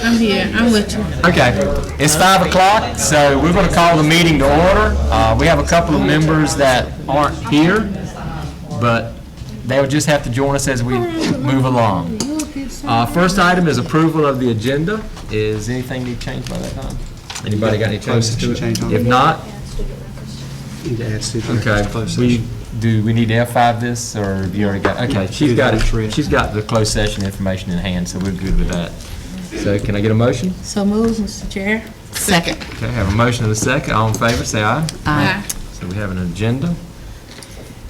I'm here. I'm with you. Okay, it's 5 o'clock, so we're going to call the meeting to order. We have a couple of members that aren't here, but they'll just have to join us as we move along. First item is approval of the agenda. Is anything need changed by that time? Anybody got any changes to it? If not, okay. Do we need to F5 this, or have you already got? Okay, she's got it. She's got the closed session information in hand, so we're good with that. So can I get a motion? So moved, Mr. Chair. Second. Okay, I have a motion and a second. All in favor, say aye. Aye. So we have an agenda.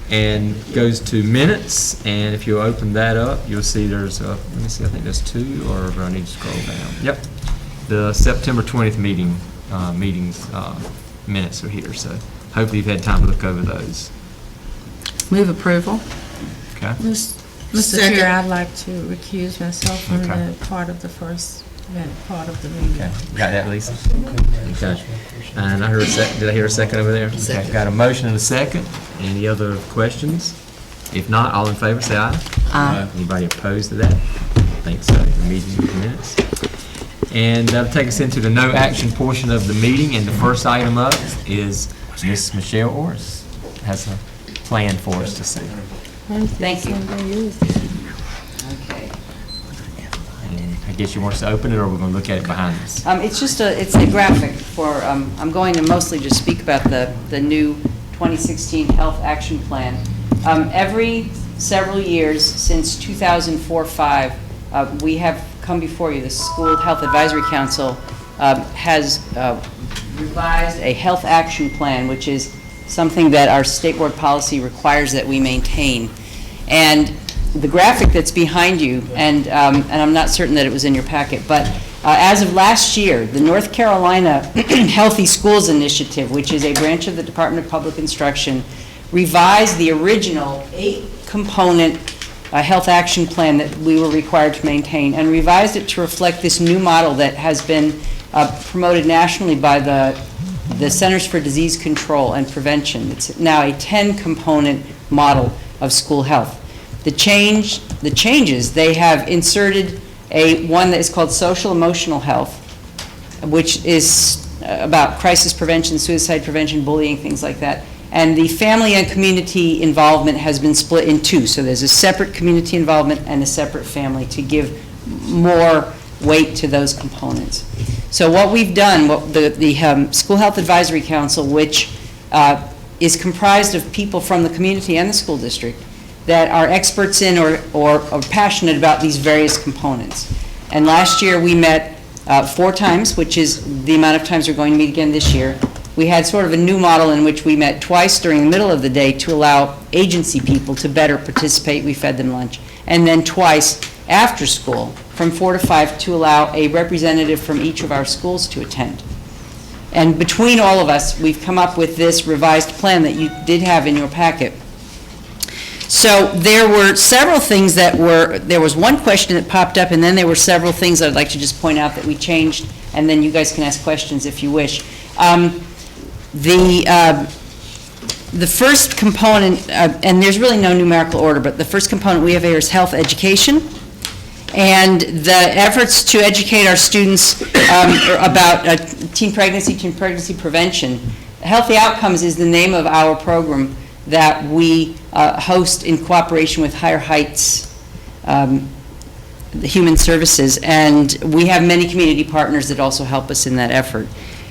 And goes to minutes, and if you open that up, you'll see there's, let me see, I think there's two, or do I need to scroll down? Yep. The September 20th meetings minutes are here, so hopefully you've had time to look over those. Move approval. Okay. Mr. Chair, I'd like to recuse myself from the part of the first part of the meeting. Okay. Got that, Lisa? Okay. And I heard a second. Did I hear a second over there? Second. Okay. Got a motion and a second. Any other questions? If not, all in favor, say aye. Aye. Anybody opposed to that? I think so. The meeting minutes. And that'll take us into the no action portion of the meeting. And the first item up is Ms. Michelle Orris has a plan for us to see. Thank you. Okay. And I guess you want us to open it, or we're going to look at it behind us? It's a graphic for, I'm going to mostly just speak about the new 2016 Health Action Plan. Every several years since 2004-05, we have come before you. The School Health Advisory Council has revised a health action plan, which is something that our state board policy requires that we maintain. And the graphic that's behind you, and I'm not certain that it was in your packet, but as of last year, the North Carolina Healthy Schools Initiative, which is a branch of the Department of Public Instruction, revised the original 8-component health action plan that we were required to maintain, and revised it to reflect this new model that has been promoted nationally by the Centers for Disease Control and Prevention. It's now a 10-component model of school health. The changes, they have inserted one that is called social emotional health, which is about crisis prevention, suicide prevention, bullying, things like that. And the family and community involvement has been split in two. So there's a separate community involvement and a separate family to give more weight to those components. So what we've done, the School Health Advisory Council, which is comprised of people from the community and the school district that are experts in or passionate about these various components. And last year we met 4 times, which is the amount of times we're going to meet again this year. We had sort of a new model in which we met twice during the middle of the day to allow agency people to better participate. We fed them lunch. And then twice after school from 4 to 5 to allow a representative from each of our schools to attend. And between all of us, we've come up with this revised plan that you did have in your packet. So there were several things there was one question that popped up, and then there were several things I'd like to just point out that we changed, and then you guys can ask questions if you wish. The first component, and there's really no numerical order, but the first component we have here is health education. And the efforts to educate our students about teen pregnancy prevention. Healthy Outcomes is the name of our program that we host in cooperation with Higher Heights the Human Services, and we have many community partners that also help us in that effort.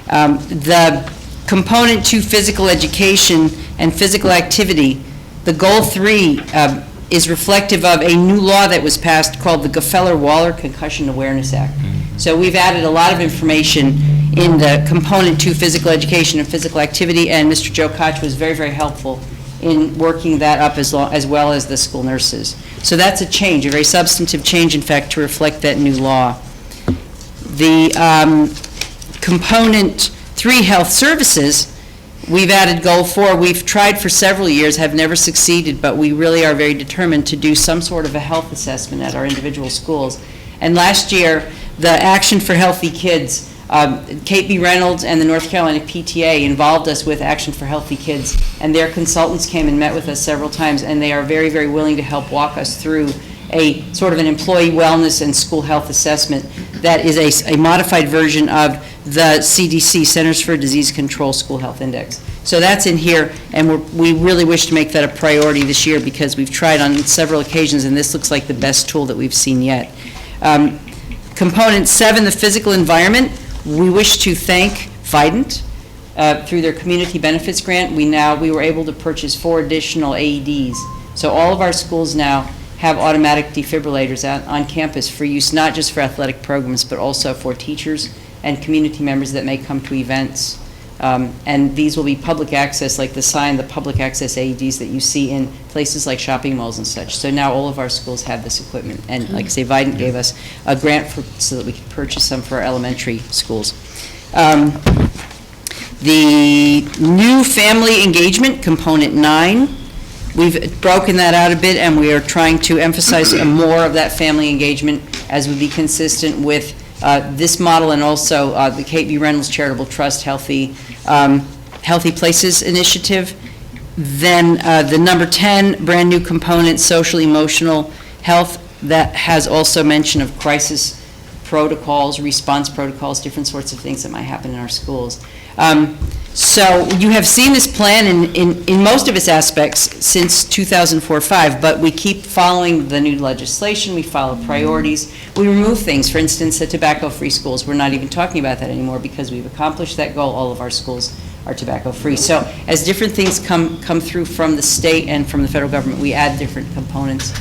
The component to physical education and physical activity, the goal 3 is reflective of a new law that was passed called the Gefeller-Waller Concussion Awareness Act. So we've added a lot of information in the component to physical education and physical activity, and Mr. Joe Koch was very, very helpful in working that up as well as the school nurses. So that's a change, a very substantive change, in fact, to reflect that new law. The component 3, health services, we've added goal 4. We've tried for several years, have never succeeded, but we really are very determined to do some sort of a health assessment at our individual schools. And last year, the Action for Healthy Kids, Kate B. Reynolds and the North Carolina PTA involved us with Action for Healthy Kids, and their consultants came and met with us several times, and they are very, very willing to help walk us through a sort of an employee wellness and school health assessment that is a modified version of the CDC, Centers for Disease Control School Health Index. So that's in here, and we really wish to make that a priority this year because we've tried on several occasions, and this looks like the best tool that we've seen yet. Component 7, the physical environment, we wish to thank Vidant. Through their community benefits grant, we were able to purchase 4 additional AEDs. So all of our schools now have automatic defibrillators out on campus for use, not just for athletic programs, but also for teachers and community members that may come to events. And these will be public access, like the public access AEDs that you see in places like shopping malls and such. So now all of our schools have this equipment. And like I say, Vidant gave us a grant so that we could purchase some for our elementary schools. The new family engagement, component 9, we've broken that out a bit, and we are trying to emphasize more of that family engagement as would be consistent with this model and also the Kate B. Reynolds Charitable Trust Healthy Places Initiative. Then the number 10, brand new component, social emotional health, that has also mention of crisis protocols, response protocols, different sorts of things that might happen in our schools. So you have seen this plan in most of its aspects since 2004-05, but we keep following the new legislation, we follow priorities, we remove things. For instance, the tobacco-free schools, we're not even talking about that anymore because we've accomplished that goal. All of our schools are tobacco-free. So as different things come through from the state and from the federal government, we add different components,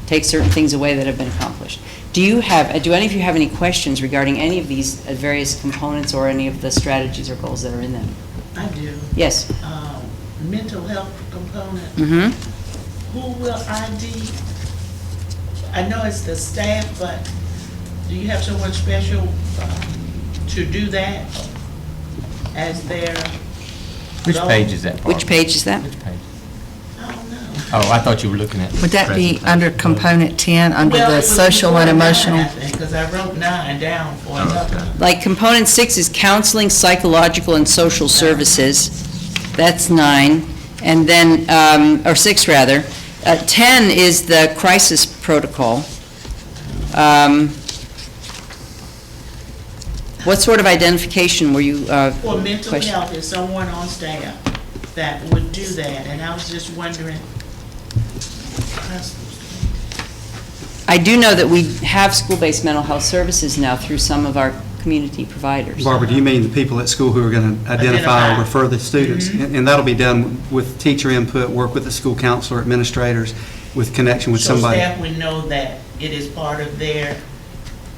take certain things away that have been accomplished. Do any of you have any questions regarding any of these various components or any of the strategies or goals that are in them? I do. Yes. Mental health component. Mm-hmm. Who will ID? I know it's the staff, but do you have someone special to do that as their? Which page is that? Barbara? Which page is that? Which page? I don't know. Oh, I thought you were looking at. Would that be under component 10, under Well, it the was social and before emotional? 9, because I wrote 9 down for another. Like component 6 is counseling, psychological, and social services. That's 9. And then, or 6 rather. 10 is the crisis protocol. What sort of identification were you For mental question- health, is someone on staff that would do that, and I was just wondering. I do know that we have school-based mental health services now through some of our community providers. Barbara, do you mean the people at school who are going to identify or refer the students? And that'll be done with teacher input, work with the school counselor, administrators, with connection with somebody. So staff would know that it is part of their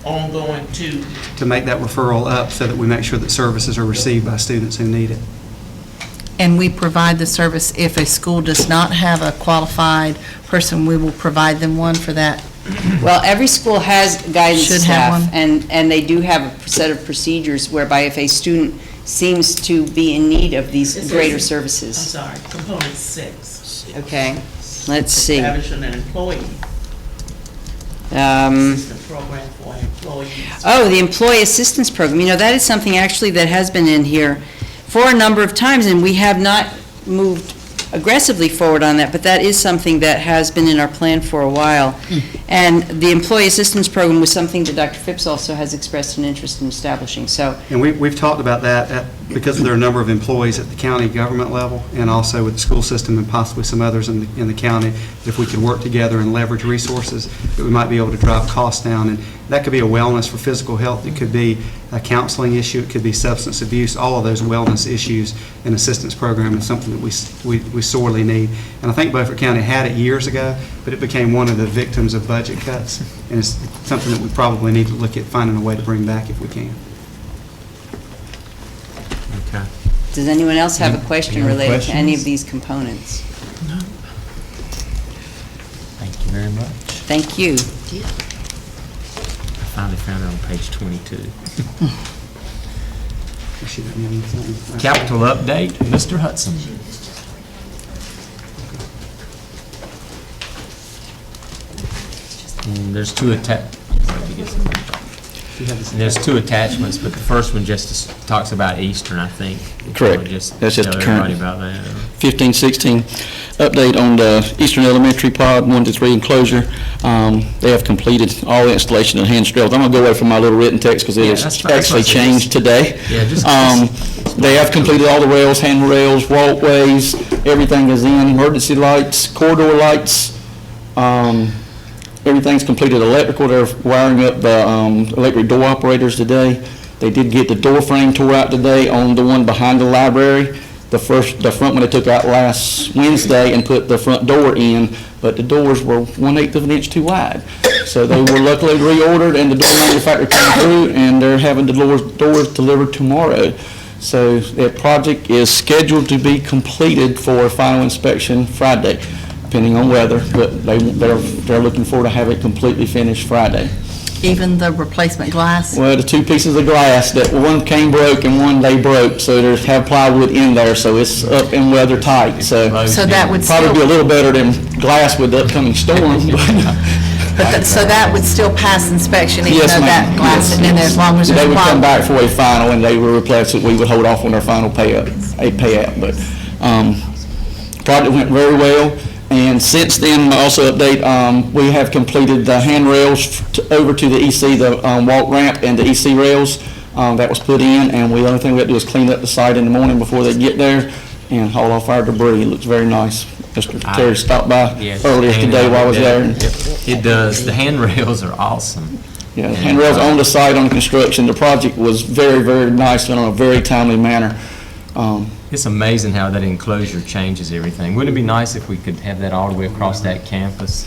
ongoing to make that referral up so that we make sure that services are received by students who need it. And we provide the service, if a school does not have a qualified person, we will provide them one for that. Well, every school has guidance Should staff, have one. and they do have a set of procedures whereby if a student seems to be in need of these greater I'm services. sorry, component 6. Okay, let's see. Establishing an employee Um, assistance program for employees. Oh, the employee assistance program. You know, that is something actually that has been in here for a number of times, and we have not moved aggressively forward on that, but that is something that has been in our plan for a while. And the employee assistance program was something that Dr. Phipps also has expressed an interest in establishing. So And we've talked about that because there are a number of employees at the county government level and also with the school system and possibly some others in the county, that if we could work together and leverage resources, that we might be able to drive costs down. And that could be a wellness for physical health. It could be a counseling issue. It could be substance abuse. All of those wellness issues and assistance program is something that we sorely need. And I think Beaufort County had it years ago, but it became one of the victims of budget cuts. And it's something that we probably need to look at finding a way to bring back if we can. Okay. does anyone else have a question Any other related to any of questions? these components? Thank you very much. Thank you. I finally found it on page 22. Capital update, Mr. Hudson. And there's 2 attached. And there's two attachments, but the first one just talks about Eastern, I think. Correct. That's just tell the current. everybody about that. 15-16 update on the Eastern Elementary Pod 1 to 3 enclosure. They have completed all the installation of hand rails. I'm going to go away from my little written text because it Yeah, that's has fine. actually That's fine. changed today. Yeah, just- They have completed all the rails, handrails, walkways, everything is in, emergency lights, corridor lights. Everything's completed electrical. They're wiring up the electric door operators today. They did get the door frame tore out today on the one behind the library. The front one they took out last Wednesday and put the front door in, but the doors were 1/8 of an inch too wide. So they were luckily reordered, and the door manufacturer came through, and they're having the doors delivered tomorrow. So that project is scheduled to be completed for final inspection Friday, depending on weather, but they're looking forward to have it completely finished Friday. Even the replacement glass? Well, the two pieces of glass, that one came broke and one they broke, so there's have plywood in there, so it's up and weather tight, so So that would probably be a still, little better than glass with the upcoming storm. so that would still pass inspection even Yes, though that ma'am. glass isn't in there as long as They there's would come plywood? back for a final, and they would replace it. We would hold off on their final payout, but, project went very well. And since then, also update, we have completed the handrails over to the EC, the walk ramp and the EC rails. That was put in, and the only thing we have to do is clean up the site in the morning before they get there and haul off our debris. It looks very nice. Mr. Terry stopped by Yes, earlier today while I was there. Yep, it does. The handrails are awesome. Yeah, handrails on the site on construction. The project was very, very nice and on a very timely manner. It's amazing how that enclosure changes everything. Wouldn't it be nice if we could have that all the way across that campus?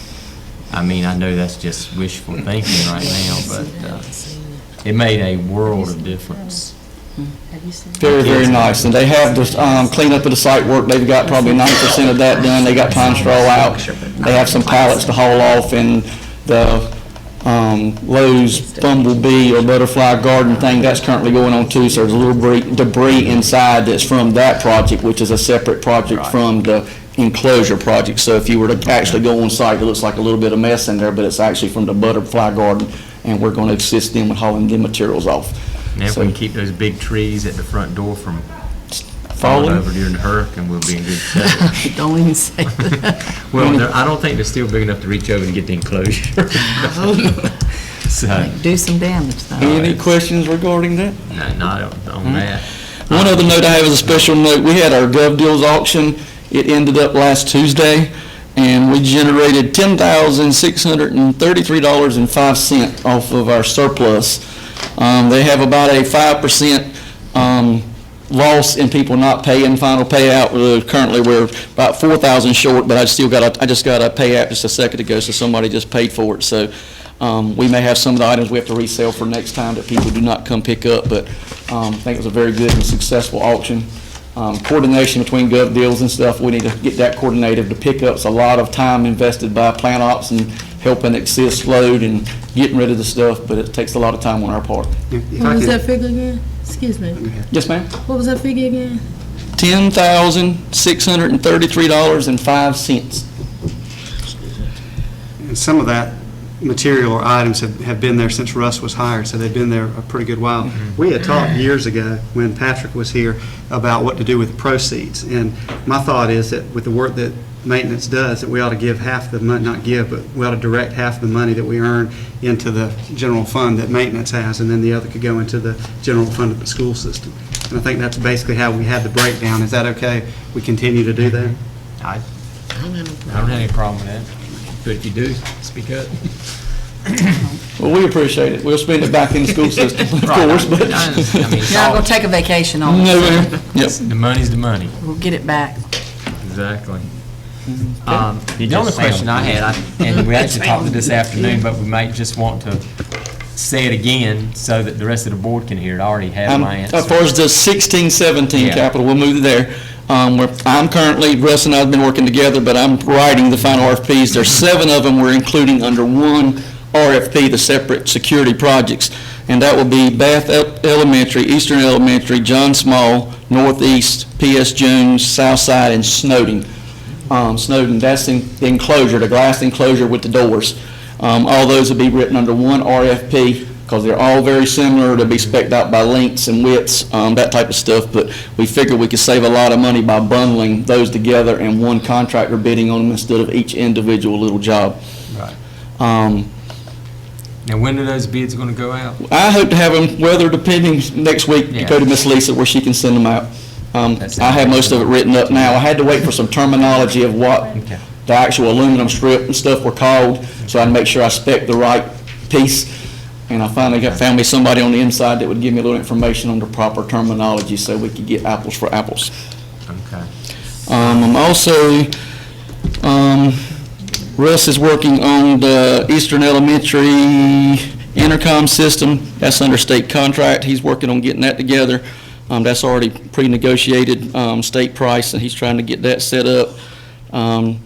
I mean, I know that's just wishful thinking right now, but it made a world of difference. Very, very nice. And they have the cleanup of the site work. They've got probably 90% of that done. They got pine straw out. They have some pallets to haul off, and the Lowe's Bumblebee or Butterfly Garden thing, that's currently going on too. So there's a little debris inside that's from that project, which is a separate project from the enclosure project. So if you were to actually go on site, it looks like a little bit of mess in there, but it's actually from the Butterfly Garden, and we're going to assist them with hauling the materials off. And if So- we can keep those big trees at the front door from falling over during the hurricane, we'll be in good shape. Don't even say that. Well, I don't think they're still big enough to reach over and get the enclosure. So, Do some damage though. Any questions regarding that? no, not on that. One other note I have is a special note. We had our Gov Deals auction. It ended up last Tuesday, and we generated $10,633.05 off of our surplus. They have about a 5% loss in people not paying final payout. Currently, we're about 4,000 short, but I just got a payout just a second ago, so somebody just paid for it. So we may have some of the items we have to resell for next time that people do not come pick up, but I think it was a very good and successful auction. Coordination between Gov Deals and stuff, we need to get that coordinated. The pickup's a lot of time invested by plant ops and helping assist load and getting rid of the stuff, but it takes a lot of time on our part. If What I was could- that figure again? Excuse me. Yes, ma'am? What was that figure again? $10,633.05. And some of that material or items have been there since Russ was hired, so they've been there a pretty good while. We had talked years ago when Patrick was here about what to do with the proceeds. And my thought is that with the work that maintenance does, that we ought to give half the money, not give, but we ought to direct half the money that we earn into the general fund that maintenance has, and then the other could go into the general fund of the school system. And I think that's basically how we had the breakdown. Is that okay? We continue to do that? I don't have any problem with that. But if you do, speak up. Well, we appreciate it. We'll spend it back in the school system, of course, but. I mean, it's You're not all- gonna take a vacation on No, it. ma'am. Yep. The money's the money. We'll get it back. Exactly. The only question I had, and we actually talked this afternoon, but we might just want to say it again so that the rest of the board can hear it. I already have my answer. As far as the 16-17 Yeah. capital, we'll move there. I'm currently, Russ and I have been working together, but I'm writing the final RFPs. There's 7 of them we're including under one RFP, the separate security projects. And that will be Bath Elementary, Eastern Elementary, John Small, Northeast, P.S. Jones, Southside, and Snowden. Snowden, that's the enclosure, the glass enclosure with the doors. All those will be written under one RFP because they're all very similar to be spec'd out by lengths and widths, that type of stuff, but we figured we could save a lot of money by bundling those together and one contractor bidding on them instead of each individual little job. Right. Um, Now, when are those bids going to go out? I hope to have them, weather depending, next week, Yeah. go to Miss Lisa where she can send them out. That's I have most of it written up now. I had to wait for some terminology of what Okay. the actual aluminum strip and stuff were called, so I'd make sure I spec the right piece. And I finally found me somebody on the inside that would give me a little information on the proper terminology so we could get apples for apples. Okay. I'm also, Russ is working on the Eastern Elementary intercom system. That's under state contract. He's working on getting that together. That's already pre-negotiated, state price, and he's trying to get that set up. And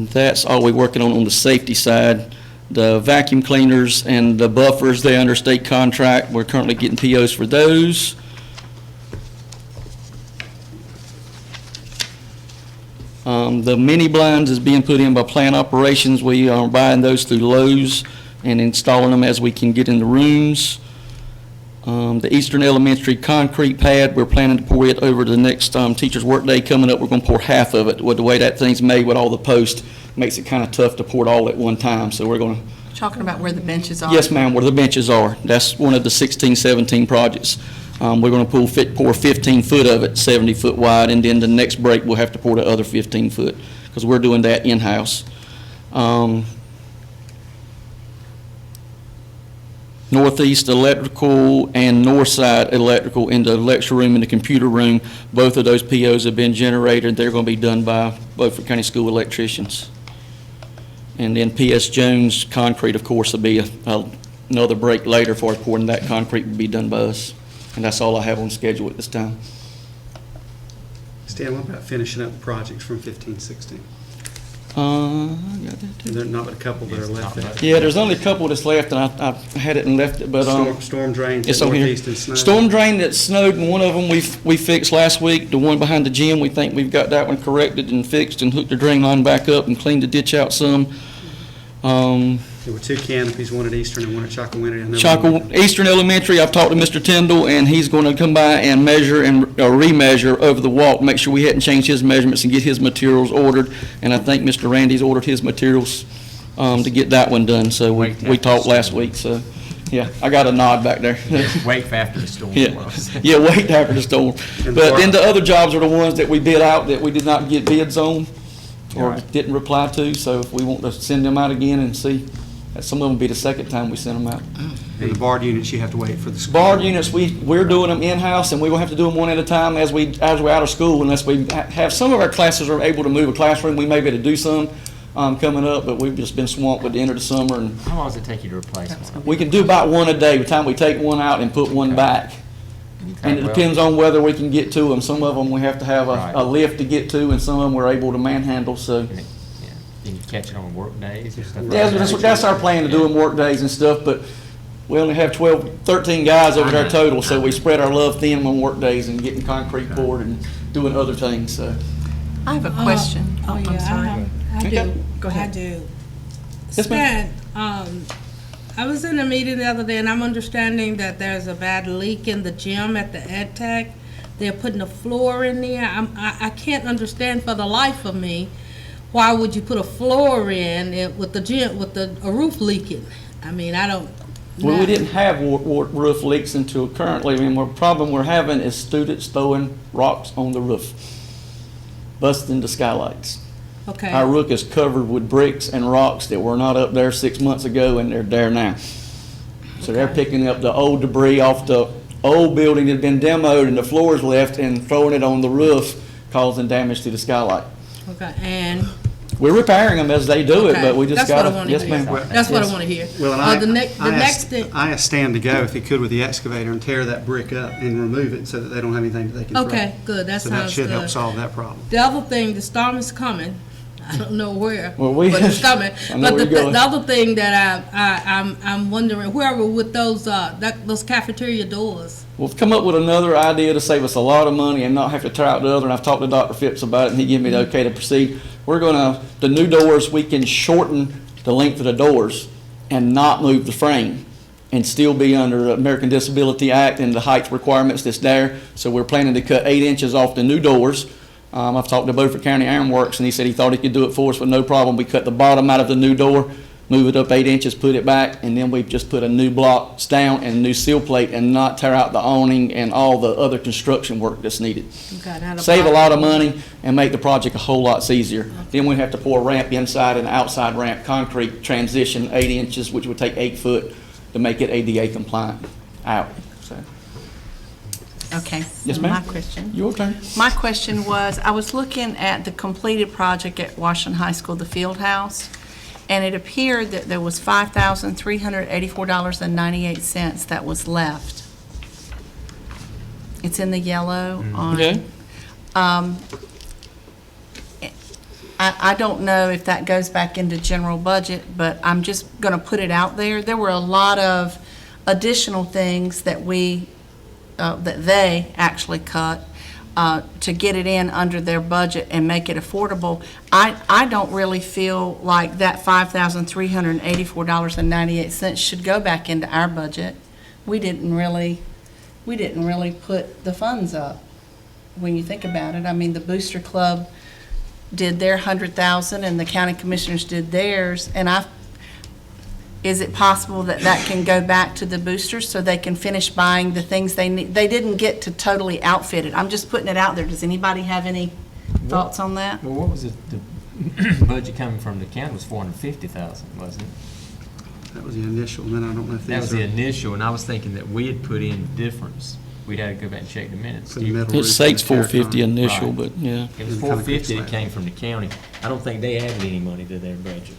that's all we're working on the safety side. The vacuum cleaners and the buffers, they're under state contract. We're currently getting POs for those. The mini blinds is being put in by plant operations. We are buying those through Lowe's and installing them as we can get in the rooms. The Eastern Elementary concrete pad, we're planning to pour it over the next teacher's workday coming up. We're going to pour half of it. With the way that thing's made with all the posts, makes it kind of tough to pour it all at one time. So we're going to. Talking about where the benches are. Yes, ma'am, where the benches are. That's one of the 16, 17 projects. We're going to pour 15 foot of it, 70 foot wide, and then the next break we'll have to pour the other 15 foot because we're doing that in-house. Northeast electrical and north side electrical in the lecture room and the computer room. Both of those POs have been generated. They're going to be done by Beaufort County School electricians. And then P.S. Jones concrete, of course, will be another break later for pouring that concrete will be done by us. And that's all I have on schedule at this time. Stan, what about finishing up the projects from 15, 16? I got that too. There are not but a couple that are left there. Yeah, there's only a couple that's left, and I had it and left it, but Storm drains it's at on here. Northeast and Snow. Storm drain that snowed, and one of them we fixed last week. The one behind the gym, we think we've got that one corrected and fixed and hooked the drain line back up and cleaned the ditch out some. There were two canopies, one at Eastern and one at Chocowinity. Eastern Elementary, I've talked to Mr. Tyndall, and he's going to come by and measure and remeasure over the walk, make sure we hadn't changed his measurements and get his materials ordered. And I think Mr. Randy's ordered his materials to get that one done. So we talked last week. So, yeah, I got a nod back there. Wait for after the storm. Yeah, wait after the storm. But then the other jobs are the ones that we bid out that we did not get bids on or didn't reply to. So if we want to send them out again and see. Some of them will be the second time we send them out. And the barred units, you have to wait for the school. Barred units, we're doing them in-house, and we will have to do them one at a time as we're out of school, unless we have, some of our classes are able to move a classroom. We may be able to do some coming up, but we've just been swamped with the end of the summer. And How long does it take you to replace one? we can do about one a day, by the time we take one out and put one back. And it depends on whether we can get to them. Some of them we have to have a lift to get to, and some of them we're able to manhandle, so. Can you catch it on work days or stuff? Yeah, that's our plan, to do them work days and stuff, but we only have 13 guys over there total, so we spread our love thin on work days and getting concrete poured and doing other things, so. I have a question. I'm sorry. I Okay. do. Go ahead. I do. Yes, ma'am. Stan, I was in a meeting the other day, and I'm understanding that there's a bad leak in the gym at the Ed Tech. They're putting a floor in there. I can't understand for the life of me, why would you put a floor in it with the gym, with a roof leaking? I mean, I don't. Well, we didn't have roof leaks until currently. I mean, the problem we're having is students throwing rocks on the roof, busting the skylights. Okay. Our roof is covered with bricks and rocks that were not up there 6 months ago, and they're there now. So they're picking up the old debris off the old building that had been demoed and the floors left and throwing it on the roof, causing damage to the skylight. Okay, and. We're repairing them as they do it, Okay, but we just that's what got I wanna to, yes, hear. ma'am. That's what I want to hear. Well, and The next thing. I asked Stan to go if he could with the excavator and tear that brick up and remove it so that they don't have anything that they can throw. Okay, good, that So that sounds should help good. solve that problem. The other thing, the storm is coming. I don't know where, Well, but it's coming. I know But where the you're going. other thing that I'm wondering, where are we with those cafeteria doors? We've come up with another idea to save us a lot of money and not have to tear out the other, and I've talked to Dr. Phipps about it, and he gave me the okay to proceed. The new doors, we can shorten the length of the doors and not move the frame and still be under the American Disability Act and the height requirements that's there. So we're planning to cut 8 inches off the new doors. I've talked to Beaufort County Ironworks, and he said he thought he could do it for us with no problem. We cut the bottom out of the new door, move it up 8 inches, put it back, and then we've just put a new blocks down and a new seal plate and not tear out the awning and all the other construction work that's needed. Okay, now the Save a bottom- lot of money and make the project a whole lot easier. Then we have to pour a ramp inside and outside ramp, concrete transition 8 inches, which would take 8 foot to make it ADA compliant out. So, Okay. Yes, so ma'am. My question. your turn. My question was, I was looking at the completed project at Washington High School, the field house, and it appeared that there was $5,384.98 that was left. It's in the yellow on. Okay. I don't know if that goes back into general budget, but I'm just going to put it out there. There were a lot of additional things that that they actually cut to get it in under their budget and make it affordable. I don't really feel like that $5,384.98 should go back into our budget. We didn't really put the funds up, when you think about it. I mean, the Booster Club did their 100,000 and the county commissioners did theirs, and is it possible that that can go back to the boosters so they can finish buying the things they need? They didn't get to totally outfit it. I'm just putting it out there. Does anybody have any thoughts on that? Well, what was it, the budget coming from the county was 450,000, wasn't it? That was the initial, and then I don't know if That was these the are initial, and I was thinking that we had put in difference. We'd had to go back and check the minutes. for the metal It roof states and the 450 Paracon. initial, Right. but yeah. It was And concrete 450 that slab. came from the county. I don't think they added any money to their budget.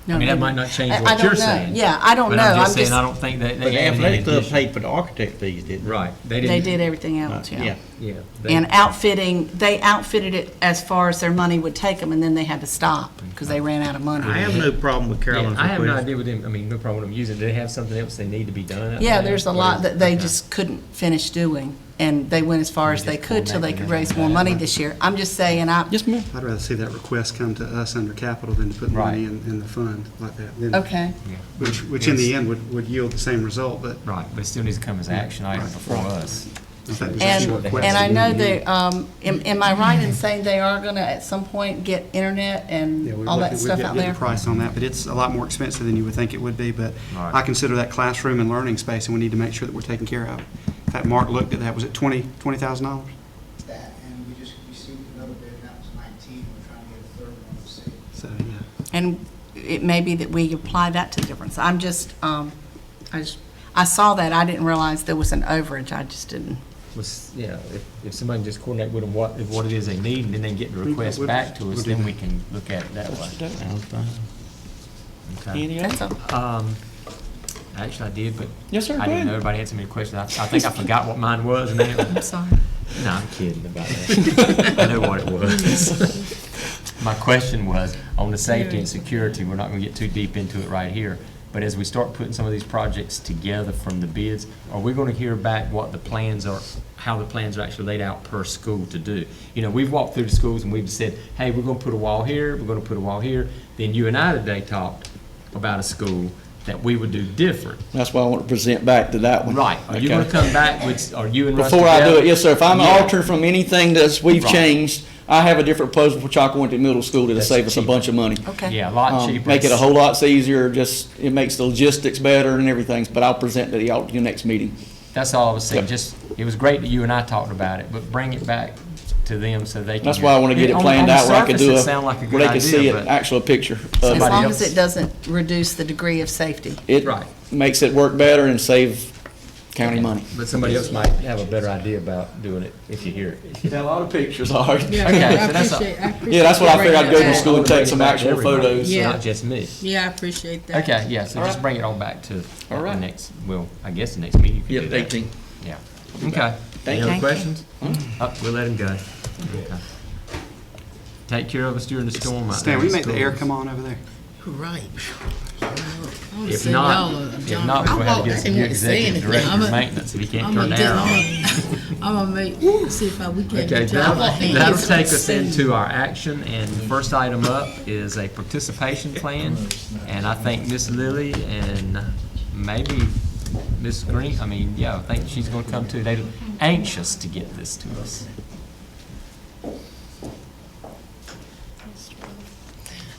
No, I mean, that maybe. might not change I what don't you're know. saying. Yeah, I don't know. But I'm I'm just saying, just- I don't think that But they the added any athletic club addition. paid for the architect fees, didn't they? Right. They did everything else, yeah. Yeah. They- And they outfitted it as far as their money would take them, and then they had to stop because they ran out of money. I have no problem with Yeah, Carolyn's I have no request. idea with them, I mean, no problem with them using it. Do they have something else they need to be done? out Yeah, there? there's a What lot is- that they okay. just couldn't finish doing, and they went as far as You they just pull could till back they on could that. raise more money this year. I'm just saying, Yes, ma'am. I'd rather see that request come to us under capital than to put money in the fund like that. Then- okay. Yeah. Which in the end would yield the same result, but Right, but it still needs to come as action item Right. before us. if that was And, actually requested. and I know then- they, am I right in saying they are gonna at some point get internet Yeah, and we're all that looking- stuff we're out getting there? the price on that, but it's a lot more expensive than you would think it would be, but Right. I consider that classroom and learning space, and we need to make sure that we're taking care of it. In fact, Mark looked at that, was it $20,000? That, and we just received another bid, and that was 19, we're trying to get a third one to see. So, yeah. And it may be that we apply that to the difference. I'm just, I saw that, I didn't realize there was an overage, I just didn't. Yeah, if somebody can just coordinate with them what it is they need, and then they get the request We'll- back to we'll us, do then that. we can look at it that way. Okay. Any other? That's all. Actually, I did, but Yes, sir, I go didn't ahead. know everybody had so many questions. I think I forgot what mine was now. I'm sorry. No, I'm kidding about that. I know what it was. My question was, on the safety and security, we're not gonna get too deep into it right here, but as we start putting some of these projects together from the bids, are we gonna hear back what the plans are, how the plans are actually laid out per school to do? You know, we've walked through the schools and we've said, hey, we're gonna put a wall here, we're gonna put a wall here. Then you and I today talked about a school that we would do different. That's why I want to present back to that one. Right, are you Okay. gonna come back with, are you and Russ Before I do it, together? yes, sir, if I'm Yeah. altering from anything that's we've Right. changed, I have a different proposal for Chalkawinty Middle School that'll That's save us a cheaper. bunch of money. Okay. Yeah, a lot cheaper. Make it a whole lot easier, just, it makes the logistics better and everything, but I'll present to your next meeting. That's all I was saying, Yep. just, it was great that you and I talked about it, but bring it back to them so they can. That's why I want to get it On- planned on the out where I can surface, do it sound like a good where they can see idea, it, but- actual picture of As it. Somebody long else- as it doesn't reduce the degree of safety. It Right. makes it work better and save county money. But somebody else might have a better idea about doing it if you hear it. Got a lot of pictures, all right. Yeah, Okay, I so that's appreciate, I appreciate. Yeah, that's what I you figured I'd go bringing to that school and back. take some actual photos. So Yeah. not just me. Yeah, I appreciate that. Okay, yeah, so All just right. bring it all back to All the right. next, well, I guess the next meeting you can do Yep, that. 18. Yeah, okay. Any you. other Thank you. questions? We'll let him go. Okay. Take care of us during the storm out there. Stan, will you in make the air schools. come on over there? Right. If not, we'll have to get some new executive director of maintenance if he can't turn down. I'm gonna make, see if we can Okay, get job that'll take us into our action, and the first item up is a participation plan. And I think Miss Lily and maybe Miss Green, I think she's gonna come too. They're anxious to get this to us.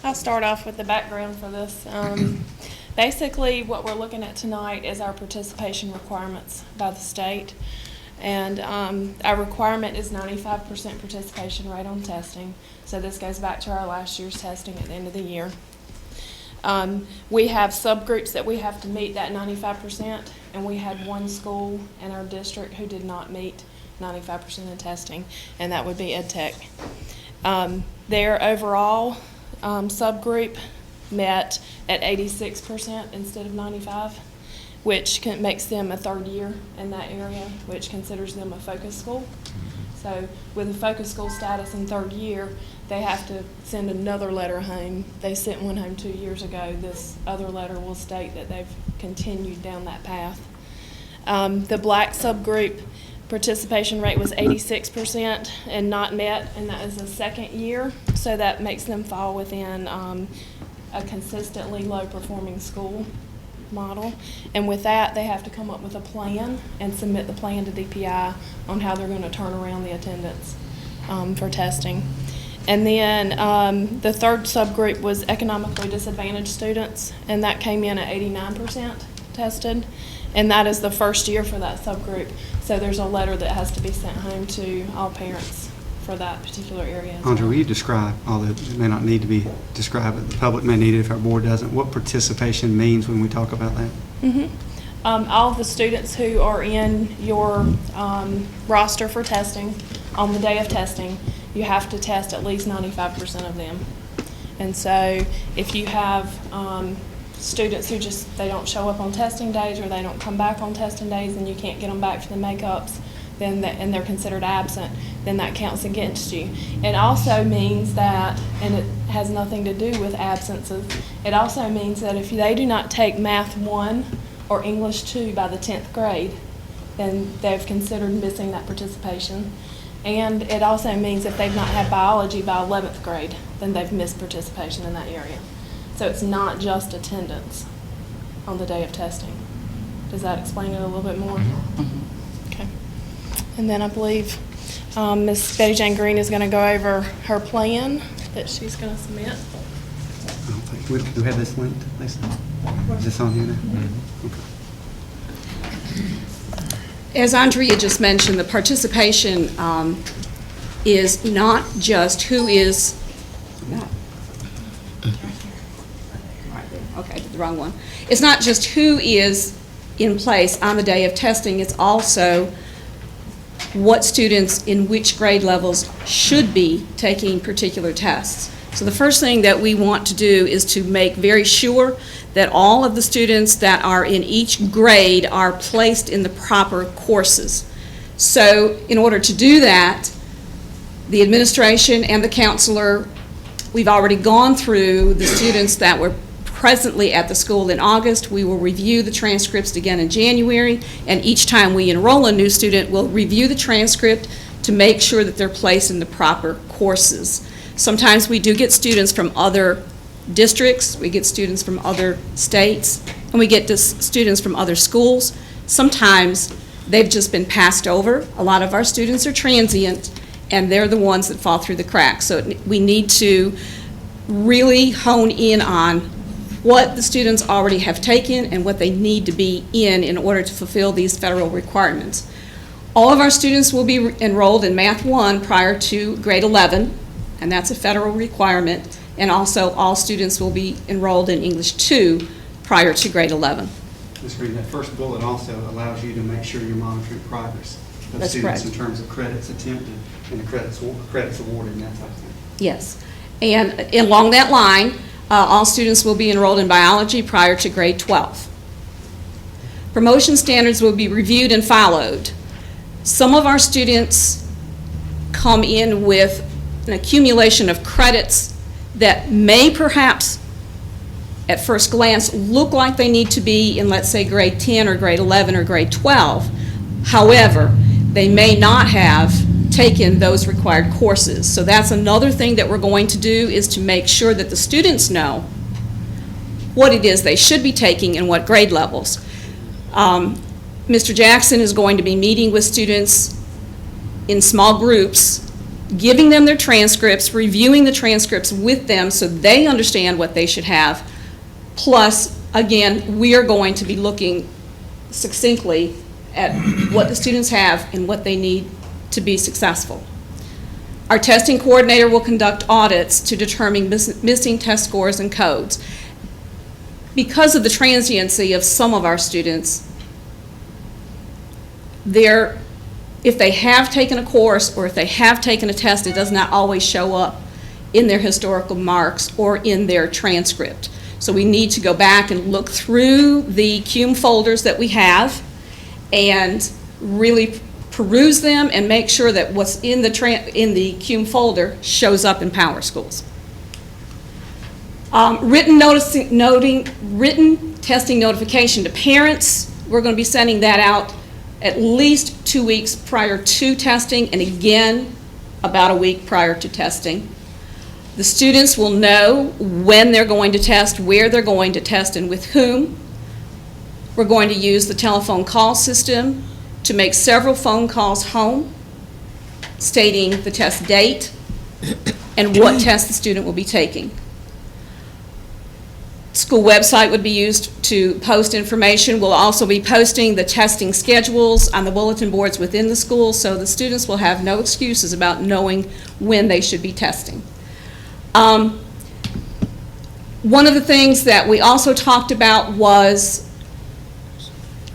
I'll start off with the background for this. Basically, what we're looking at tonight is our participation requirements by the state. And our requirement is 95% participation rate on testing. So this goes back to our last year's testing at the end of the year. We have subgroups that we have to meet that 95%, and we had one school in our district who did not meet 95% in testing, and that would be Ed Tech. Their overall subgroup met at 86% instead of 95%, which makes them a third year in that area, which considers them a focus school. So with a focus school status in third year, they have to send another letter home. They sent one home 2 years ago. This other letter will state that they've continued down that path. The black subgroup participation rate was 86% and not met, and that is the second year. So that makes them fall within a consistently low-performing school model. And with that, they have to come up with a plan and submit the plan to DPI on how they're going to turn around the attendance for testing. And then the third subgroup was economically disadvantaged students, and that came in at 89% tested. And that is the first year for that subgroup. So there's a letter that has to be sent home to all parents for that particular area. Andrea, will you describe, although it may not need to be described, but the public may need it if our board doesn't, what participation means when we talk about that? All of the students who are in your roster for testing, on the day of testing, you have to test at least 95% of them. And so if you have students who they don't show up on testing days, or they don't come back on testing days, and you can't get them back for the makeups, and they're considered absent, then that counts against you. It also means that, and it has nothing to do with absences, it also means that if they do not take Math 1 or English 2 by the 10th grade, then they've considered missing that participation. And it also means if they've not had biology by 11th grade, then they've missed participation in that area. So it's not just attendance on the day of testing. Does that explain it a little bit more? Okay. And then I believe Ms. Betty Jane Green is going to go over her plan that she's going to submit. I don't think, do we have this linked, Lisa? Is this on here now? Okay. As Andrea just mentioned, the participation is not just who is, okay, the wrong one. It's not just who is in place on the day of testing, it's also what students in which grade levels should be taking particular tests. So the first thing that we want to do is to make very sure that all of the students that are in each grade are placed in the proper courses. So in order to do that, the administration and the counselor, we've already gone through the students that were presently at the school in August. We will review the transcripts again in January, and each time we enroll a new student, we'll review the transcript to make sure that they're placed in the proper courses. Sometimes we do get students from other districts, we get students from other states, and we get students from other schools. Sometimes they've just been passed over. A lot of our students are transient, and they're the ones that fall through the cracks. So we need to really hone in on what the students already have taken and what they need to be in order to fulfill these federal requirements. All of our students will be enrolled in Math 1 prior to grade 11, and that's a federal requirement, and also all students will be enrolled in English 2 prior to grade 11. Ms. Green, that first bullet also allows you to make sure you're monitoring progress of That's students correct. in terms of credits attempted and the credits awarded and that type of thing. Yes, and along that line, all students will be enrolled in biology prior to grade 12. Promotion standards will be reviewed and followed. Some of our students come in with an accumulation of credits that may perhaps at first glance, look like they need to be in, let's say, grade 10 or grade 11 or grade 12. However, they may not have taken those required courses. So that's another thing that we're going to do, is to make sure that the students know what it is they should be taking and what grade levels. Mr. Jackson is going to be meeting with students in small groups, giving them their transcripts, reviewing the transcripts with them so they understand what they should have. Plus, again, we are going to be looking succinctly at what the students have and what they need to be successful. Our testing coordinator will conduct audits to determine missing test scores and codes. Because of the transiency of some of our students, if they have taken a course or if they have taken a test, it does not always show up in their historical marks or in their transcript. So we need to go back and look through the CUME folders that we have and really peruse them and make sure that what's in the CUME folder shows up in Power Schools. Written testing notification to parents, we're going to be sending that out at least 2 weeks prior to testing, and again about a week prior to testing. The students will know when they're going to test, where they're going to test, and with whom. We're going to use the telephone call system to make several phone calls home stating the test date and what test the student will be taking. School website would be used to post information. We'll also be posting the testing schedules on the bulletin boards within the school, so the students will have no excuses about knowing when they should be testing. One of the things that we also talked about was,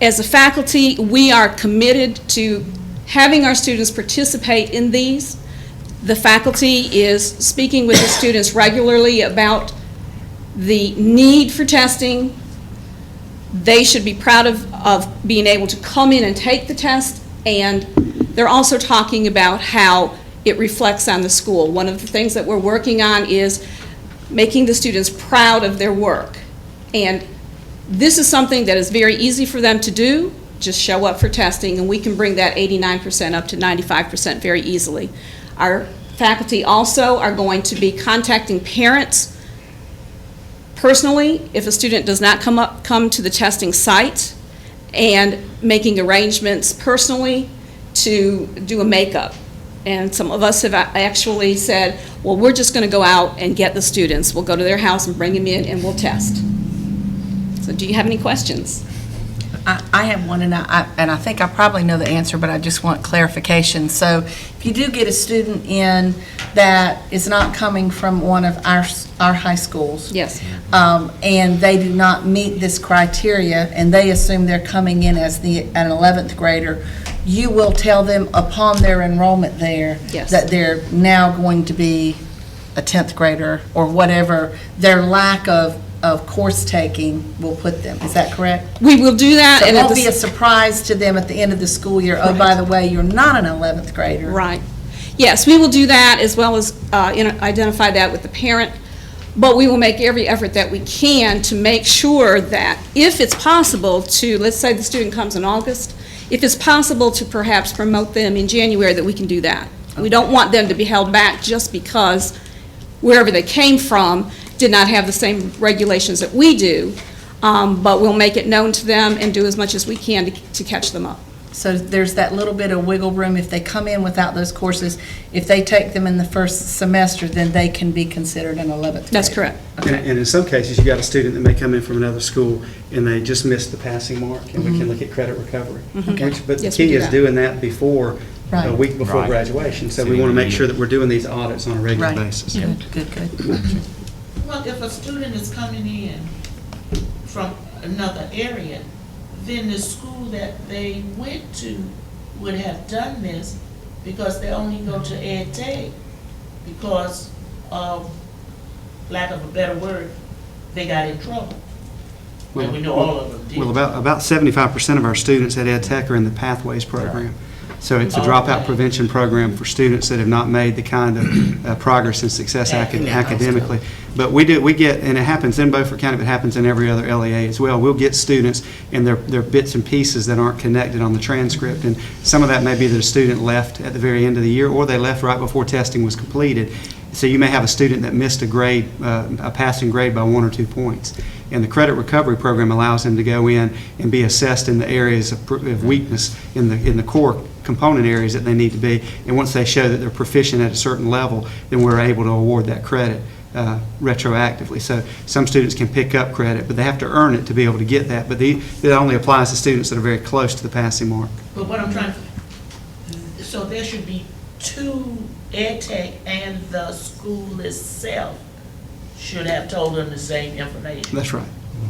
as a faculty, we are committed to having our students participate in these. The faculty is speaking with the students regularly about the need for testing. They should be proud of being able to come in and take the test, and they're also talking about how it reflects on the school. One of the things that we're working on is making the students proud of their work. And this is something that is very easy for them to do. Just show up for testing, and we can bring that 89% up to 95% very easily. Our faculty also are going to be contacting parents personally if a student does not come to the testing site, and making arrangements personally to do a makeup. And some of us have actually said, well, we're just going to go out and get the students. We'll go to their house and bring them in and we'll test. So do you have any questions? I have one, and I think I probably know the answer, but I just want clarification. So if you do get a student in that is not coming from one of our high schools. Yes. And they do not meet this criteria, and they assume they're coming in as an 11th grader, you will tell them upon their enrollment there Yes. that they're now going to be a 10th grader, or whatever their lack of course taking will put them. Is that correct? We will do that. So it and won't be a surprise to them at the end of the school year, oh, by the way, you're not an 11th grader. Right. Yes, we will do that, as well as identify that with the parent, but we will make every effort that we can to make sure that if it's possible to, let's say the student comes in August, if it's possible to perhaps promote them in January, that we can do that. We don't want them to be held back just because wherever they came from did not have the same regulations that we do, but we'll make it known to them and do as much as we can to catch them up. So there's that little bit of wiggle room. If they come in without those courses, if they take them in the first semester, then they can be considered an 11th grader. That's correct. And in some cases, you got a student that may come in from another school and they just missed the passing mark, and we can look at credit recovery. But the Yes, we key do is that. doing that before, a Right. week before Right. graduation. So So we you want to make need- sure that we're doing these audits on a regular Right. basis. Good. Well, if a student is coming in from another area, then the school that they went to would have done this, because they only go to Ed Tech because of, lack of a better word, they got in trouble. And we know all of them did. Well, about 75% of our students at Ed Tech are in the Pathways program. So it's a dropout prevention program for students that have not made the kind of progress and success academically. But we get, and it happens in Beaufort County, but it happens in every other LEA as well. We'll get students and their bits and pieces that aren't connected on the transcript. And some of that may be that a student left at the very end of the year, or they left right before testing was completed. So you may have a student that missed a grade, a passing grade by 1 or 2 points. And the credit recovery program allows them to go in and be assessed in the areas of weakness in the core component areas that they need to be. And once they show that they're proficient at a certain level, then we're able to award that credit retroactively. So some students can pick up credit, but they have to earn it to be able to get that. But that only applies to students that are very close to the passing mark. But what I'm trying to, so there should be 2 ed tech and the school itself should have told them the same information. That's right.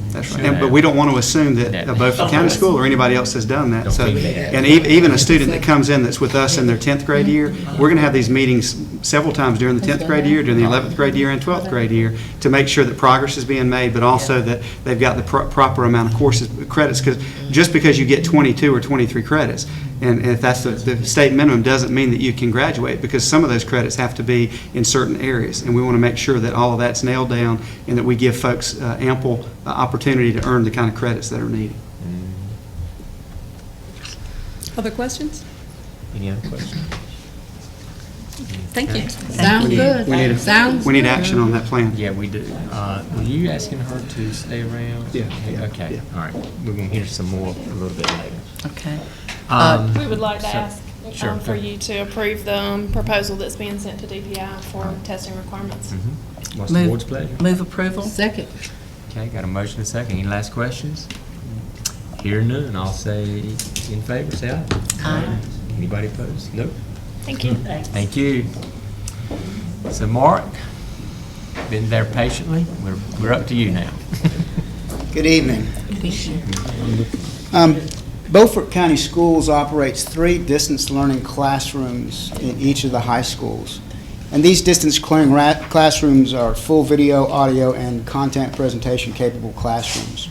That's right. But we don't want to assume that a Beaufort County school or anybody else has done that. So, and even a student that comes in that's with us in their 10th grade year, we're going to have these meetings several times during the 10th grade year, during the 11th grade year, and 12th grade year to make sure that progress is being made, but also that they've got the proper amount of credits. Because just because you get 22 or 23 credits, and if that's the state minimum, doesn't mean that you can graduate, because some of those credits have to be in certain areas. And we want to make sure that all of that's nailed down and that we give folks ample opportunity to earn the kind of credits that are needed. Other questions? Any other questions? Thank you. Sounds good. Sounds We need good. action on that plan. Yeah, we do. Were you asking her to stay around? Yeah. Okay, Yeah. all right. We're going to hear some more a little bit later. Okay. We would like to ask Sure. for you to approve the proposal that's being sent to DPI for testing requirements. What's the board's pleasure? Move approval? Second. Okay, got a motion and a second. Any last questions? Hear none, I'll say in favor, say aye. Aye. Anybody opposed? Nope. Thank you. Thank you. So Mark, been there patiently. We're up to you now. Good evening. Beaufort County Schools operates 3 distance learning classrooms in each of the high schools. And these distance learning classrooms are full video, audio, and content presentation capable classrooms.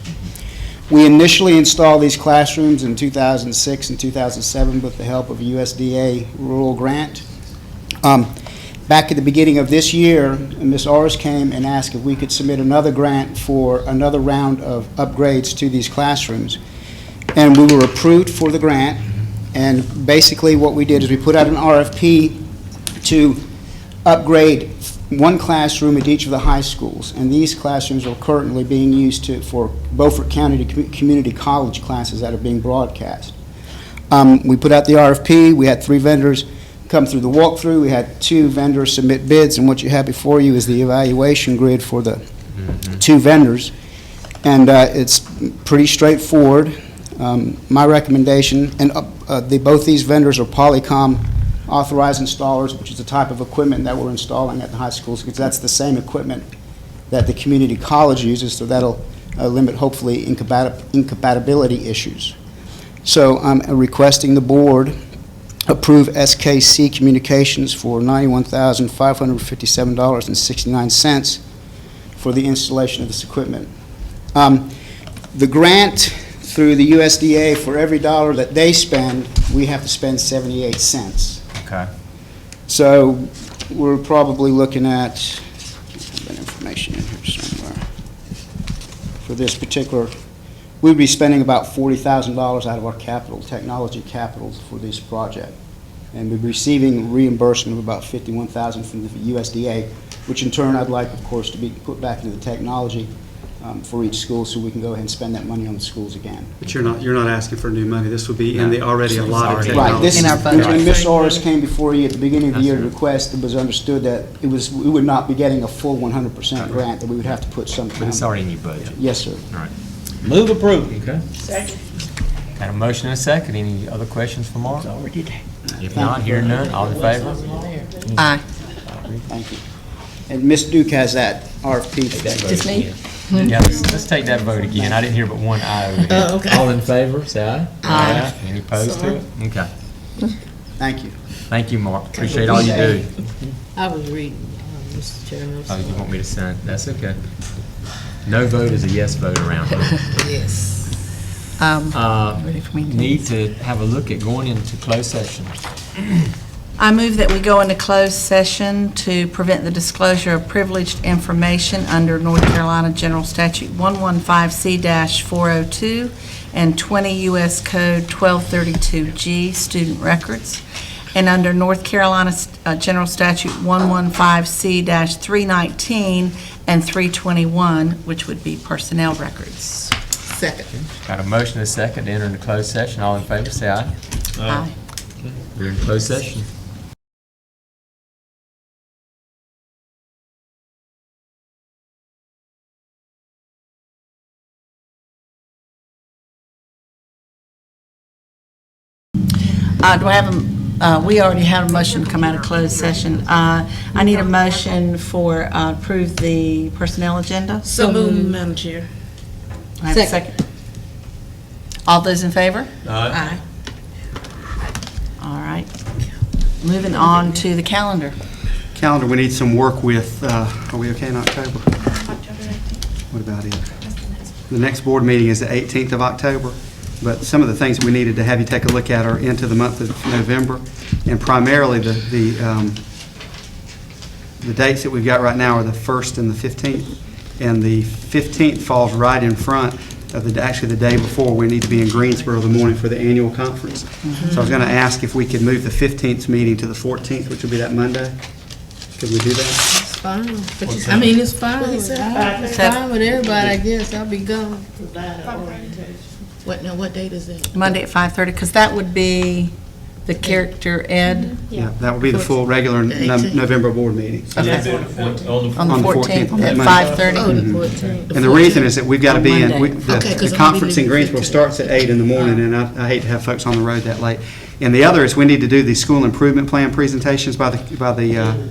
We initially installed these classrooms in 2006 and 2007 with the help of a USDA rural grant. Back at the beginning of this year, Ms. Orris came and asked if we could submit another grant for another round of upgrades to these classrooms. And we were approved for the grant. And basically what we did is we put out an RFP to upgrade 1 classroom at each of the high schools. And these classrooms are currently being used for Beaufort County community college classes that are being broadcast. We put out the RFP. We had 3 vendors come through the walkthrough. We had 2 vendors submit bids, and what you have before you is the evaluation grid for the 2 vendors. And it's pretty straightforward. My recommendation, and both these vendors are Polycom authorized installers, which is the type of equipment that we're installing at the high schools, because that's the same equipment that the community college uses, so that'll limit, hopefully, incompatibility issues. So I'm requesting the board approve SKC Communications for $91,557.69 for the installation of this equipment. The grant through the USDA, for every dollar that they spend, we have to spend 78 cents. Okay. So we're probably looking at, I have that information in here somewhere. For this particular, we'd be spending about $40,000 out of our capital, technology capitals for this project. And we'd be receiving reimbursement of about $51,000 from the USDA, which in turn I'd like, of course, to be put back into the technology for each school, so we can go ahead and spend that money on the schools again. But you're not asking for new money. This would be in the already allotted Right, technology. this is, In our budget. when Ms. Orris came before you at the beginning of the year to request, it was understood that we would not be getting a full 100% grant, that we would have to put some But kind it's of. already in your budget. Yes, sir. All right. Move approval. Okay. Got a motion and a second. Any other questions for Mark? If not, hear none, all in favor? Aye. Thank you. And Ms. Duke has that RFP today. Just me? Yeah, let's take that vote again. I didn't hear but one aye over here. okay. All in favor, say aye. Aye. Any opposed to it? Okay. Thank you. Thank you, Mark. Appreciate all you do. I was reading, Mr. Chairman. Oh, you want me to sign? That's okay. No vote is a yes vote around here. Yes. Ready for me to- Need to have a look at going into closed session. I move that we go into closed session to prevent the disclosure of privileged information under North Carolina General Statute 115C-402 and 20 U.S. Code 1232G, student records, and under North Carolina General Statute 115C-319 and 321, which would be personnel records. Second. Got a motion and a second to enter into closed session. All in favor, say aye. Aye. We're in closed session. Do I have we already have a motion to come out of closed session. I need a motion for approve the personnel agenda. So moved, Madam Chair. I have a second. All those in favor? Aye. All right. Moving on to the calendar. Calendar, we need some work with, are we okay in October? What about it? The next board meeting is the 18th of October, but some of the things that we needed to have you take a look at are into the month of November, and primarily the dates that we've got right now are the 1st and the 15th, and the 15th falls right in front of actually the day before. We need to be in Greensboro the morning for the annual conference. So I was going to ask if we could move the 15th meeting to the 14th, which would be that Monday. Could we do that? It's fine. I mean, it's fine. It's fine with everybody, I guess. I'll be gone. What date is that? Monday at 5:30, because that would be the character ed Yeah, that would be the full regular November board meeting. on the On the 14th 14th, on that at Monday. 5:30. Oh, the 14th. And the reason is that we've got to be in, Monday. Okay, 'cause the I'm conference in leaving Greensboro 15th. starts at 8 in the morning, and I hate to have folks on the road that late. And the other is we need to do the school improvement plan presentations by the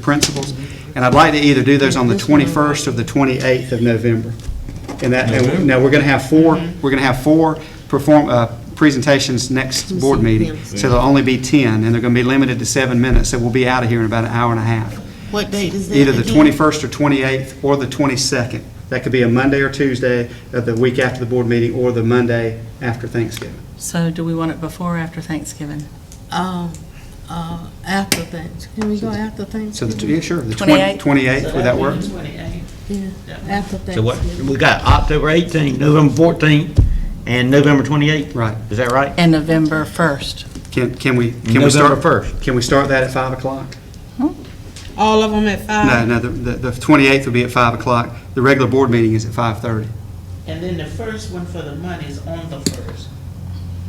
principals. And I'd like to either do those on the 21st or the 28th of November. And now, we're going to have four presentations next board meeting, so there'll only be 10, and they're going to be limited to 7 minutes, so we'll be out of here in about an hour and a half. What date is that? Either the again? 21st or 28th, or the 22nd. That could be a Monday or Tuesday of the week after the board meeting, or the Monday after Thanksgiving. So do we want it before or after Thanksgiving? After things. Can we go after things? So, yeah, sure, the 28th? 28th, would that work? 28. Yeah, after So what, Thanksgiving. we got October 18th, November 14th, and November 28th? Right. Is that right? And November 1st. Can we November start? 1st. Can we start that at 5 o'clock? All of them at 5? No, the 28th will be at 5 o'clock. The regular board meeting is at 5:30. And then the first one for the money is on the 1st,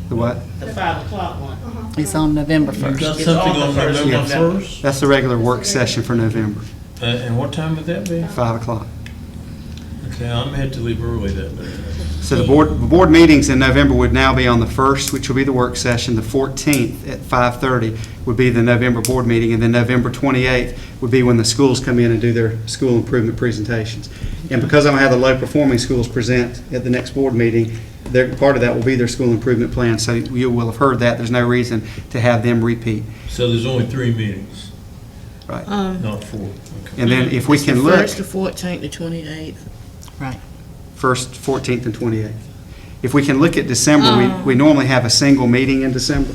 The what? the 5 o'clock one. It's on November 1st. It's on the first Yeah. November. That's the regular work session for November, And what time would that be? 5 o'clock. Okay, I'm gonna have to leave early that day. So the board meetings in November would now be on the 1st, which will be the work session. The 14th at 5:30 would be the November board meeting, and then November 28th would be when the schools come in and do their school improvement presentations. And because I'm going to have the low-performing schools present at the next board meeting, part of that will be their school improvement plan, so you will have heard that. There's no reason to have them repeat. So there's only 3 meetings, Right. not 4. Okay. And then if we can The look, 1st, the 14th, the 28th. Right. 1st, 14th, and 28th. If we can look at December, we normally have a single meeting in December.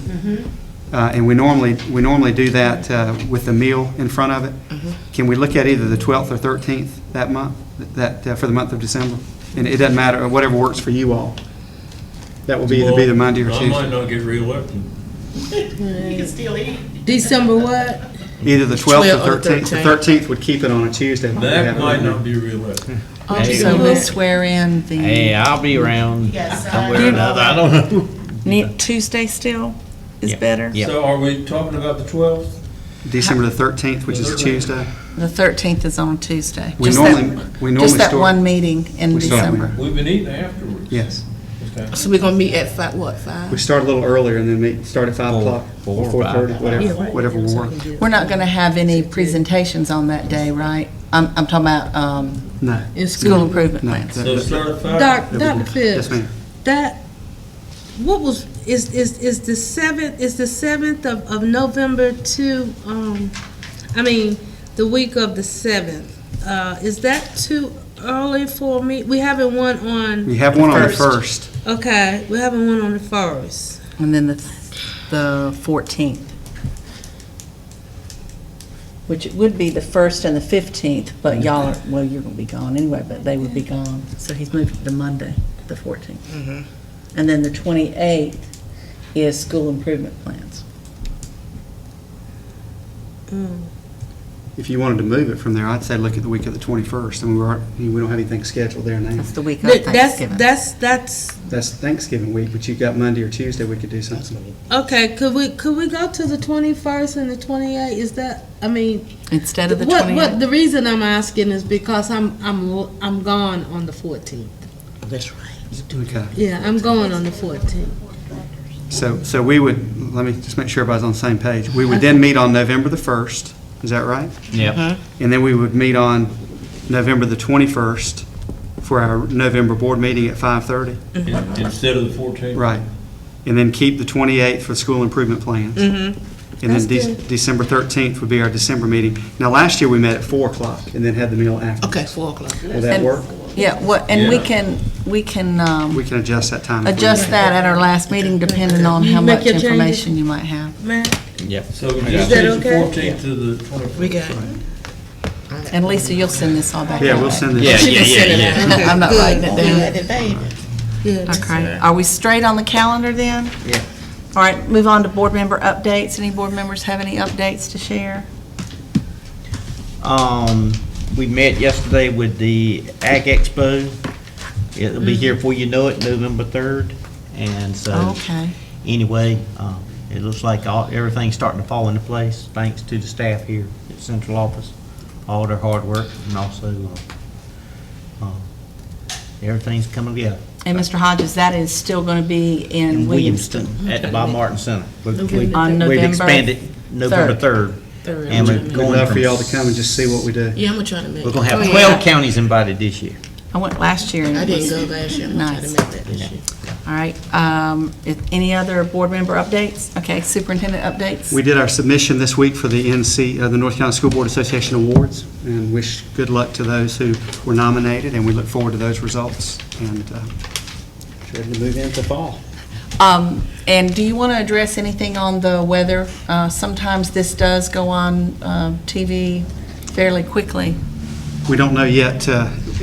And we normally do that with the meal in front of it. Can we look at either the 12th or 13th that month, for the month of December? And it doesn't matter, whatever works for you all. That will either be the Monday or I might Tuesday. not get reelected. You can still eat. December what? Either the 12th 12th or or 13th. The 13th would keep it on a Tuesday. like we have That it might right now. not be reelected. So we swear in the, Hey, I'll be around Yes, somewhere or another, I don't know. Tuesday still is better? Yeah. So are we talking about the 12th? December the 13th, which is a Tuesday. The 13th is on Tuesday. We Just normally Just that start- one meeting in We start- December. We've been eating afterwards. Yes. Okay. So we're gonna meet at 5? We start a little earlier and then start at 5 o'clock or 4 or 4:30, whatever will work. We're not going to have any presentations on that day, right? I'm talking about No. In school school. improvement No. plans. So start at 5? Dr. Yes, Phipps, ma'am. what was, is the 7th of November to, I mean, the week of the 7th, is that too early for me? We haven't one on. We have one on the first. 1st. Okay, we're having one on the 1st. And then the 14th. Which it would be the 1st and the 15th, but y'all are, well, you're gonna be gone anyway, but they would be gone. So he's moved it to Monday, the 14th. And then the 28th is school improvement plans. If you wanted to move it from there, I'd say look at the week of the 21st, and we don't have anything scheduled there now. That's the week of Thanksgiving. That's That's Thanksgiving week, but you got Monday or Tuesday, we could do something. okay. Could we go to the 21st and the 28th? Is that, I mean, Instead of the what 28th. the reason I'm asking is because I'm gone on the 14th. That's right. Okay. Yeah, I'm going on the 14th. So we would, let me just make sure everybody's on the same page. We would then meet on November the 1st, is that right? Yep. And then we would meet on November the 21st for our November board meeting at 5:30. Instead of the 14th? Right. And then keep the 28th for school improvement plans. And That's then good. December 13th would be our December meeting. Now, last year we met at 4 o'clock and then had the meal after. Okay, 4 o'clock. Will that And- work? Yeah, and we Yeah. can We can adjust that time. if we adjust need. at our last meeting depending on how Make much your changes. information you might have. Man, So we Is just that change the okay? 14th to the 21st? We got it. And Lisa, you'll send this all back out. Yeah, we'll send this. Yeah. I'm not writing it down. yeah. Okay, are we straight on the calendar then? Yeah. All right, move on to board member updates. Any board members have any updates to share? We met yesterday with the Ag Expo. It'll be here before you know it, November 3rd. And so, Okay. anyway, it looks like everything's starting to fall into place, thanks to the staff here at central office, all their hard work, and also, everything's coming together. And Mr. Hodges, that is still going to be in Williamston. At the Bob Martin Center. On We've November expanded November 3rd. And we're We'd going love for from, y'all to come and just see what we do. we're gonna have 12 counties invited this year. I went last year. and it was last year. Nice. All right, any other board member updates? Okay, superintendent updates? We did our submission this week for the the North Carolina School Board Association Awards, and wish good luck to those who were nominated, and we look forward to those results, and ready to move into fall. And do you want to address anything on the weather? Sometimes this does go on TV fairly quickly. We don't know yet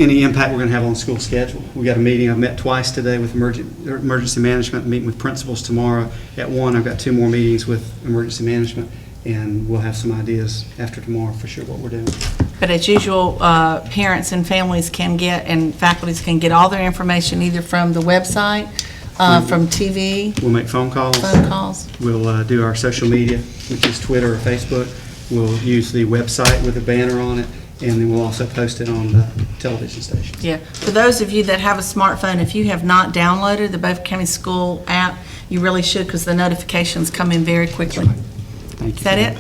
any impact we're going to have on the school schedule. We got a meeting, I've met twice today with emergency management, meeting with principals tomorrow at 1. I've got 2 more meetings with emergency management, and we'll have some ideas after tomorrow for sure what we're doing. But as usual, parents and families can get, and faculties can get all their information either from the website, from TV, We'll make phone calls. We'll do our social media, which is Twitter or Facebook. We'll use the website with a banner on it, and then we'll also post it on the television stations. Yeah, for those of you that have a smartphone, if you have not downloaded the Beaufort County School app, you really should, because the notifications come in very quickly. Thank you. Is that it?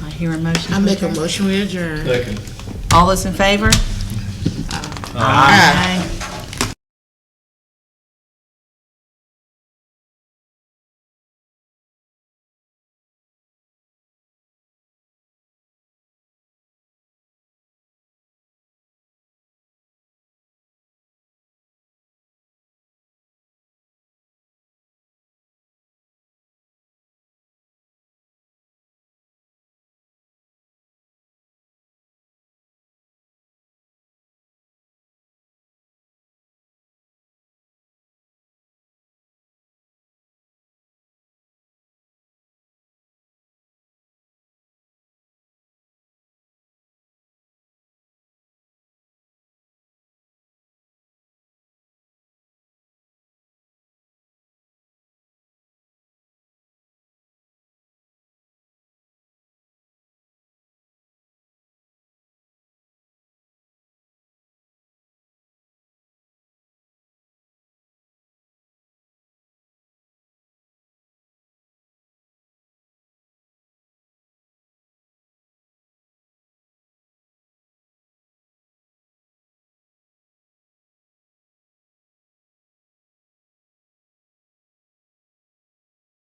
I hear a motion. I make a motion we adjourn. Second. All those in favor? Aye.